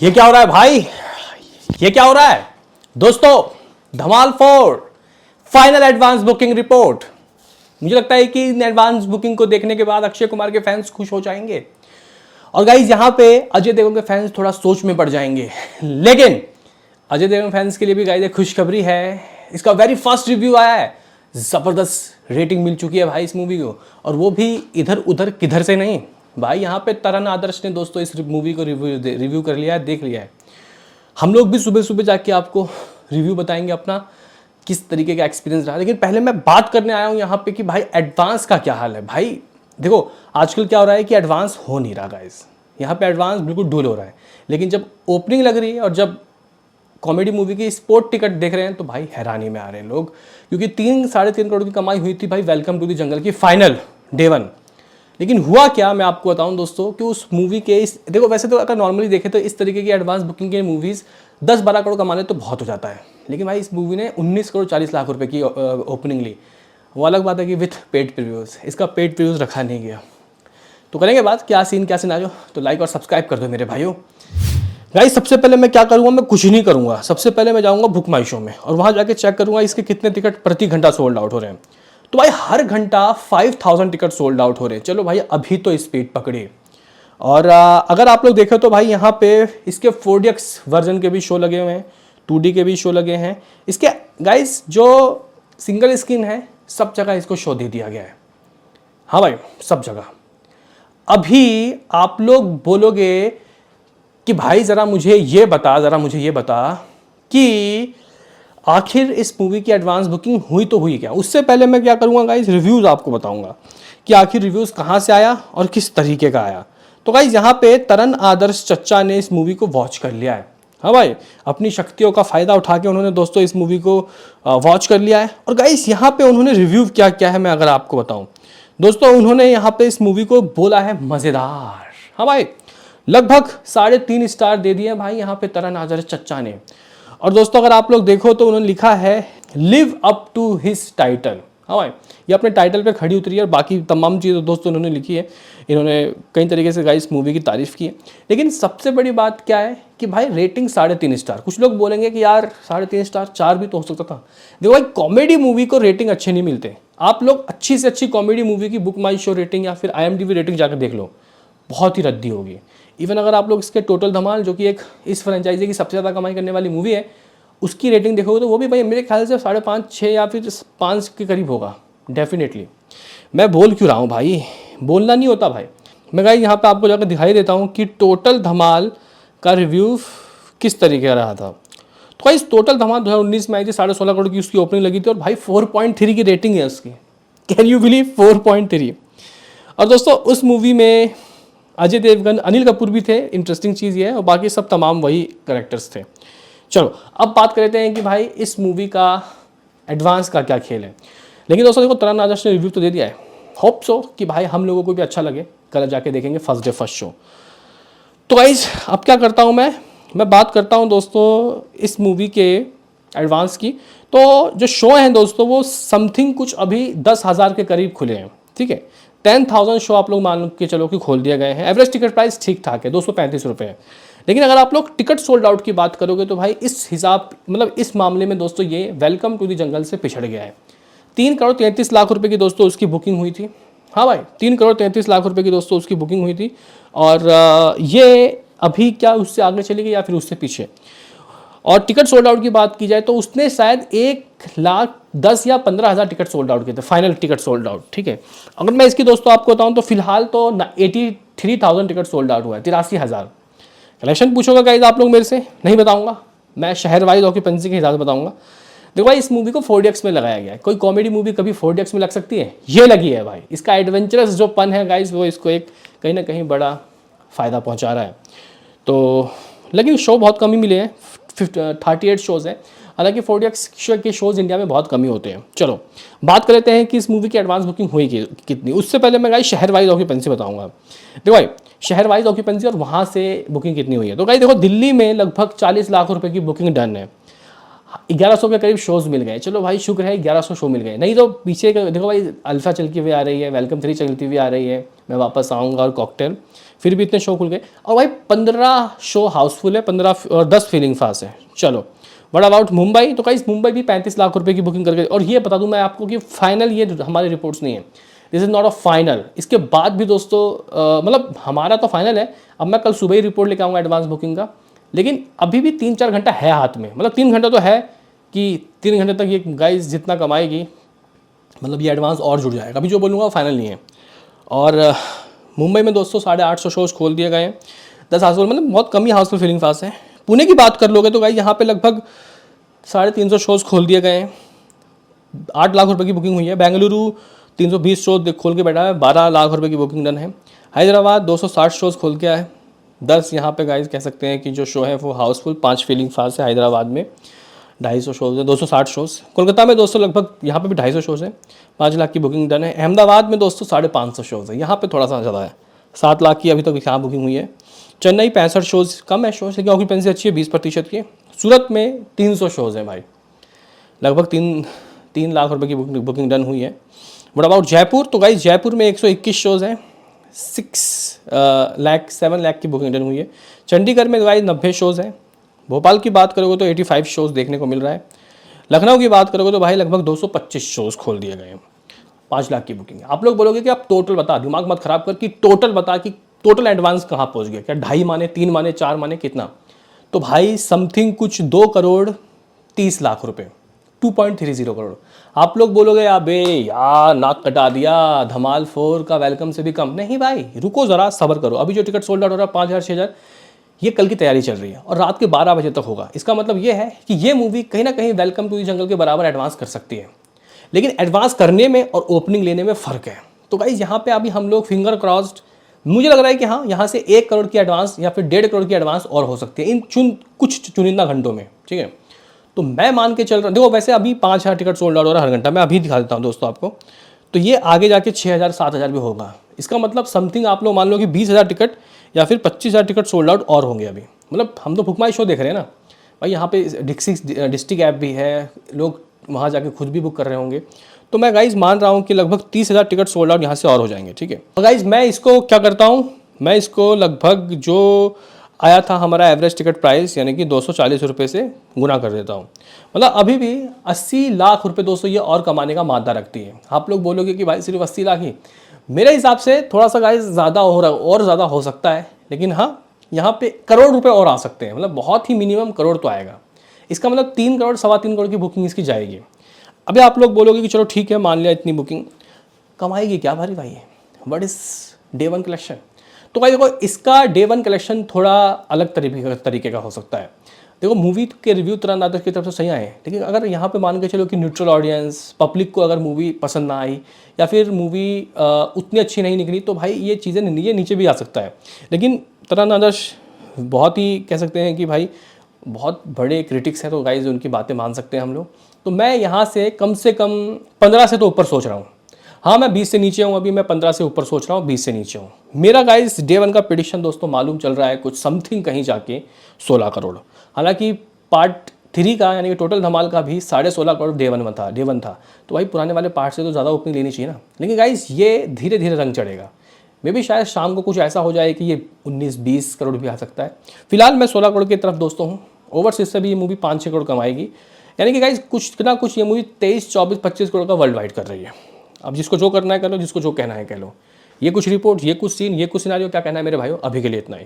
ये क्या हो रहा है भाई? ये क्या हो रहा है दोस्तों? धमाल 4 फाइनल एडवांस बुकिंग रिपोर्ट। मुझे लगता है कि इन एडवांस बुकिंग को देखने के बाद अक्षय कुमार के फैंस खुश हो जाएंगे और गाइज यहां पे अजय देवगन के फैंस थोड़ा सोच में पड़ जाएंगे। लेकिन अजय देवगन फैंस के लिए भी गाइज एक खुशखबरी है। इसका वेरी फर्स्ट रिव्यू आया है, जबरदस्त रेटिंग मिल चुकी है भाई इस मूवी को, और वो भी इधर उधर किधर से नहीं भाई, यहाँ पे तरन आदर्श ने दोस्तों इस मूवी को रिव्यू कर लिया है, देख लिया है। हम लोग भी सुबह सुबह जाके आपको रिव्यू बताएंगे अपना किस तरीके का एक्सपीरियंस रहा। लेकिन पहले मैं बात करने आया हूँ यहाँ पे कि भाई एडवांस का क्या हाल है। भाई देखो आजकल क्या हो रहा है कि एडवांस हो नहीं रहा गाइस, यहाँ पे एडवांस बिल्कुल डूल हो रहा है। लेकिन जब ओपनिंग लग रही है और जब कॉमेडी मूवी की स्पोर्ट टिकट देख रहे हैं तो भाई हैरानी में आ रहे हैं लोग, क्योंकि 3-3.5 करोड़ की कमाई हुई थी भाई वेलकम टू द जंगल की फाइनल डे 1। लेकिन हुआ क्या मैं आपको बताऊं दोस्तों कि उस मूवी के इस देखो, वैसे तो अगर नॉर्मली देखें तो इस तरीके की एडवांस बुकिंग की मूवीज़ 10-12 करोड़ कमाने तो बहुत हो जाता है। लेकिन भाई इस मूवी ने 19 करोड़ 40 लाख रुपए की ओपनिंग ली। वो अलग बात है कि विथ पेड प्रीव्यूज़, इसका पेड प्रीव्यूज़ रखा नहीं गया। तो करेंगे बात क्या सीन क्या सिनारियो, तो लाइक और सब्सक्राइब कर दो मेरे भाइयों। गाइस सबसे पहले मैं क्या करूँगा, मैं कुछ नहीं करूँगा। सबसे पहले मैं जाऊँगा बुक माई शो में और वहाँ जाके चेक करूँगा इसके कितने टिकट प्रति घंटा सोल्ड आउट हो रहे हैं। तो भाई हर घंटा 5000 टिकट सोल्ड आउट हो रहे हैं। चलो भाई अभी तो स्पीड पकड़िए। और अगर आप लोग देखें तो भाई यहाँ पे इसके 4DX वर्जन के भी शो लगे हुए हैं, 2D के भी शो लगे हैं। इसके गाइस जो सिंगल स्क्रीन है सब जगह इसको शो दे दिया गया है। हाँ भाई सब जगह। अभी आप लोग बोलोगे कि भाई ज़रा मुझे ये बता कि आखिर इस मूवी की एडवांस बुकिंग हुई तो हुई क्या। उससे पहले मैं क्या करूँगा गाइस, रिव्यूज़ आपको बताऊँगा कि आखिर रिव्यूज़ कहाँ से आया और किस तरीके का आया। तो गाइस यहाँ पे तरन आदर्श चच्चा ने इस मूवी को वॉच कर लिया है। हाँ भाई अपनी शक्तियों का फ़ायदा उठा के उन्होंने दोस्तों इस मूवी को वॉच कर लिया है। और गाइस यहाँ पे उन्होंने रिव्यू क्या क्या है मैं अगर आपको बताऊँ दोस्तों, उन्होंने यहाँ पे इस मूवी को बोला है मज़ेदार। हाँ भाई लगभग 3.5 स्टार दे दिए भाई यहाँ पे तरन आदर्श चच्चा ने। और दोस्तों अगर आप लोग देखो तो उन्होंने लिखा है live up to his title. हाँ भाई ये अपने टाइटल पे खड़ी उतरी है और बाकी तमाम चीज़ें दोस्तों उन्होंने लिखी है। इन्होंने कई तरीके से गाइस मूवी की तारीफ़ की है। लेकिन सबसे बड़ी बात क्या है कि भाई रेटिंग 3.5 स्टार। कुछ लोग बोलेंगे कि यार 3.5 स्टार 4 भी तो हो सकता था। देखो भाई कॉमेडी मूवी को रेटिंग अच्छे नहीं मिलते। आप लोग अच्छी से अच्छी कॉमेडी मूवी की बुक माई शो रेटिंग या फिर IMDb रेटिंग जाकर देख लो, बहुत ही रद्दी होगी। इवन अगर आप लोग इसके टोटल धमाल जो कि एक इस फ्रेंचाइजी की सबसे ज़्यादा कमाई करने वाली मूवी है उसकी रेटिंग देखोगे तो वो भी भाई मेरे ख्याल से 5.5-6 या फिर 5 के करीब होगा डेफिनेटली। मैं बोल क्यों रहा हूँ भाई, बोलना नहीं होता भाई। मैं भाई यहाँ पे आपको जाकर दिखाई देता हूँ कि टोटल धमाल का रिव्यू किस तरीके का रहा था। तो भाई इस टोटल धमाल 2019 में आई थी, 16.5 करोड़ की उसकी ओपनिंग लगी थी और भाई 4.3 की रेटिंग है उसकी। Can you believe 4.3। और दोस्तों उस मूवी में अजय देवगन, अनिल कपूर भी थे। इंटरेस्टिंग चीज़ ये है और बाकी सब तमाम वही कैरेक्टर्स थे। चलो अब बात करते हैं कि भाई इस मूवी का एडवांस का क्या खेल है। लेकिन दोस्तों देखो तरन आदर्श ने रिव्यू तो दे दिया है, होप सो कि भाई हम लोगों को भी अच्छा लगे। कल जाके देखेंगे फर्स्ट डे फर्स्ट शो। तो गाइस अब क्या करता हूँ मैं बात करता हूँ दोस्तों इस मूवी के एडवांस की। तो जो शो हैं दोस्तों वो समथिंग कुछ अभी 10,000 के करीब खुले हैं। ठीक है 10,000 शो आप लोग मान के चलो कि खोल दिया गए हैं। एवरेज टिकट प्राइस ठीक ठाक है 235 रुपये है। लेकिन अगर आप लोग टिकट सोल्ड आउट की बात करोगे तो भाई इस हिसाब मतलब इस मामले में दोस्तों ये वेलकम टू द जंगल से पिछड़ गया है। 3 करोड़ 33 लाख रुपए की दोस्तों उसकी बुकिंग हुई थी। हाँ भाई 3 करोड़ 33 लाख रुपए की दोस्तों उसकी बुकिंग हुई थी। और ये अभी क्या उससे आगे चली गई या फिर उससे पीछे। और टिकट सोल्ड आउट की बात की जाए तो उसने शायद 1,10,000 या 15,000 टिकट सोल्ड आउट किए थे, फाइनल टिकट सोल्ड आउट। ठीक है अगर मैं इसकी दोस्तों आपको बताऊं तो फिलहाल तो 83,000 टिकट सोल्ड आउट हुआ है, 83,000। कलेक्शन पूछोगे गाइस आप लोग मेरे से, नहीं बताऊंगा मैं, शहर वाइज ऑक्यूपेंसी के हिसाब से बताऊंगा। देखो भाई इस मूवी को 4DX में लगाया गया है। कोई कॉमेडी मूवी कभी 4DX में लग सकती है? ये लगी है भाई। इसका एडवेंचरस जो पन है गाइस वो इसको एक कहीं ना कहीं बड़ा फ़ायदा पहुंचा रहा है। तो लेकिन शो बहुत कम ही मिले हैं, 38 शोज़ हैं। हालांकि 4DX के शोज़ इंडिया में बहुत कम ही होते हैं। चलो बात कर लेते हैं कि इस मूवी की एडवांस बुकिंग हुई कितनी। उससे पहले मैं गाइस शहर वाइज ऑक्यूपेंसी बताऊंगा। देखो भाई शहर वाइज ऑक्यूपेंसी और वहाँ से बुकिंग कितनी हुई है। तो गाइस देखो दिल्ली में लगभग 40 लाख रुपए की बुकिंग डन है। 1100 के करीब शोज़ मिल गए। चलो भाई शुक्र है 1100 शो मिल गए, नहीं तो पीछे देखो भाई अल्फा चलती हुई आ रही है, वेलकम 3 चलती हुई आ रही है, मैं वापस आऊँगा और कॉकटेल फिर भी इतने शो खुल गए। और भाई 15 शो हाउसफुल है, 15 और 10 फीलिंग फास्ट है। चलो, व्हाट अबाउट मुंबई? तो गाइस मुंबई भी 35 लाख रुपए की बुकिंग करके, और ये बता दूं मैं आपको कि फाइनल ये हमारी रिपोर्ट्स नहीं है, this is not a final. इसके बाद भी दोस्तों मतलब हमारा तो फाइनल है। अब मैं कल सुबह ही रिपोर्ट लेकर आऊँगा एडवांस बुकिंग का, लेकिन अभी भी 3-4 घंटा है हाथ में। मतलब 3 घंटा तो है कि 3 घंटे तक ये गाइस जितना कमाएगी, मतलब ये एडवांस और जुड़ जाएगा। अभी जो बोलूँगा वो फाइनल नहीं है। और मुंबई में दोस्तों 850 शोज़ खोल दिए गए हैं, 10 हाउसफुल, मतलब बहुत कम ही हाउसफुल फीलिंग फास्ट है। पुणे की बात कर लोगे तो गाइस यहाँ पे लगभग 350 शोज़ खोल दिए गए हैं, 8 लाख रुपए की बुकिंग हुई है। बेंगलुरु 320 शोज खोल के बैठा है, 12 लाख रुपए की बुकिंग डन है। हैदराबाद 260 शोज़ खोल के आए, 10 यहाँ पे गाइस कह सकते हैं कि जो शो है वो हाउसफुल, 5 फीलिंग फास्ट है। हैदराबाद में 250 शोज़ है, 260 शोज़। कोलकाता में दोस्तों लगभग यहाँ पे भी 250 शोज़ है, 5 लाख की बुकिंग डन है। अहमदाबाद में दोस्तों 550 शोज़ है, यहाँ पे थोड़ा सा ज़्यादा है, 7 लाख की अभी तक यहाँ बुकिंग हुई है। चेन्नई 65 शोज़, कम है शोज़ लेकिन ऑक्यूपेंसी अच्छी है, 20% की। सूरत में 300 शोज़ हैं भाई, लगभग 3 लाख रुपए की बुकिंग डन हुई है। What about Jaipur? तो गाइस जयपुर में 121 शोज़ हैं, 7 लाख की बुकिंग डन हुई है। चंडीगढ़ में गाइस 90 शोज़ हैं। भोपाल की बात करोगे तो 85 शोज़ देखने को मिल रहा है। लखनऊ की बात करोगे तो भाई लगभग 225 शोज़ खोल दिए गए हैं, 5 लाख की बुकिंग। आप लोग बोलोगे कि आप टोटल बता, दिमाग मत खराब कर कि टोटल बता कि टोटल एडवांस कहाँ पहुँच गया, क्या 2.5 माने, 3 माने, 4 माने, कितना? तो भाई समथिंग कुछ 2 करोड़ 30 लाख रुपए, 2.30 करोड़। आप लोग बोलोगे अबे यार नाक कटा दिया, धमाल 4 का वेलकम से भी कम। नहीं भाई, रुको ज़रा, सब्र करो। अभी जो टिकट सोल्ड आउट हो रहा है 5,000 6,000, ये कल की तैयारी चल रही है और रात के 12 बजे तक होगा। इसका मतलब ये है कि ये मूवी कहीं ना कहीं वेलकम टू द जंगल के बराबर एडवांस कर सकती है, लेकिन एडवांस करने में और ओपनिंग लेने में फ़र्क है। तो गाइज यहाँ पे अभी हम लोग फिंगर क्रॉस्ड, मुझे लग रहा है कि हाँ, यहाँ से 1 करोड़ की एडवांस या फिर 1.5 करोड़ की एडवांस और हो सकती है इन कुछ चुनिंदा घंटों में, ठीक है। तो मैं मान के चल रहा हूँ, देखो वैसे अभी 5,000 टिकट सोल्ड आउट हो रहा है हर घंटा, मैं अभी दिखा देता हूँ दोस्तों आपको। तो ये आगे जाके 6,000 7,000 भी होगा। इसका मतलब समथिंग आप लोग मान लो कि 20,000 टिकट या फिर 25,000 टिकट सोल्ड आउट और होंगे अभी। मतलब हम तो बुकमाई शो देख रहे हैं ना भाई, यहाँ पे डिस्ट्रिक्ट ऐप भी है, लोग वहाँ जाके खुद भी बुक कर रहे होंगे। तो मैं गाइज मान रहा हूँ कि लगभग 30,000 टिकट सोल्ड आउट यहाँ से और हो जाएंगे, ठीक है। तो गाइज मैं इसको क्या करता हूँ, मैं इसको लगभग जो आया था हमारा एवरेज टिकट प्राइस यानी कि 240 रुपये से गुना कर देता हूँ। मतलब अभी भी 80 लाख रुपए दोस्तों ये और कमाने का मादा रखती है। आप लोग बोलोगे कि भाई सिर्फ 80 लाख ही, मेरे हिसाब से थोड़ा सा गाइस ज़्यादा हो रहा है और ज़्यादा हो सकता है, लेकिन हाँ यहाँ पे करोड़ रुपए और आ सकते हैं। मतलब बहुत ही मिनिमम करोड़ तो आएगा। इसका मतलब 3 करोड़ 3.25 करोड़ की बुकिंग इसकी जाएगी। अभी आप लोग बोलोगे कि चलो ठीक है मान लिया इतनी बुकिंग, कमाएगी क्या भाई? What is day 1 collection? तो भाई देखो इसका डे 1 कलेक्शन थोड़ा अलग तरीके का हो सकता है। देखो मूवी के रिव्यू तुरंत की तरफ से सही आए, लेकिन अगर यहाँ पे मान के चलो कि न्यूट्रल ऑडियंस पब्लिक को अगर मूवी पसंद ना आई या फिर मूवी उतनी अच्छी नहीं निकली, तो भाई ये चीज़ें ये नीचे भी आ सकता है। लेकिन तरन आदर्श बहुत ही कह सकते हैं कि भाई बहुत बड़े क्रिटिक्स हैं, तो गाइज उनकी बातें मान सकते हैं हम लोग। तो मैं यहाँ से कम 15 से तो ऊपर सोच रहा हूँ। हाँ मैं 20 से नीचे हूँ, अभी मैं 15 से ऊपर सोच रहा हूँ, 20 से नीचे हूँ। मेरा गाइस डे 1 का प्रेडिक्शन दोस्तों मालूम चल रहा है कुछ समथिंग कहीं जाके 16 करोड़। हालांकि पार्ट 3 का यानी कि टोटल धमाल का भी 16.5 करोड़ डे 1 था। तो भाई पुराने वाले पार्ट से तो ज़्यादा ओपनिंग लेनी चाहिए ना। लेकिन गाइस ये धीरे धीरे रंग चढ़ेगा, मे भी शायद शाम को कुछ ऐसा हो जाए कि ये 19-20 करोड़ भी आ सकता है। फिलहाल मैं 16 करोड़ की तरफ दोस्तों हूँ। ओवरसीज से भी ये मूवी 5-6 करोड़ कमाएगी, यानी कि गाइस कुछ ना कुछ ये मूवी 23, 24, 25 करोड़ का वर्ल्ड वाइड कर रही है। अब जिसको जो करना है कर लो, जिसको जो कहना है कह लो। ये कुछ रिपोर्ट, ये कुछ सीन, ये कुछ सिनारियो, क्या कहना है मेरे भाइयों? अभी के लिए इतना ही।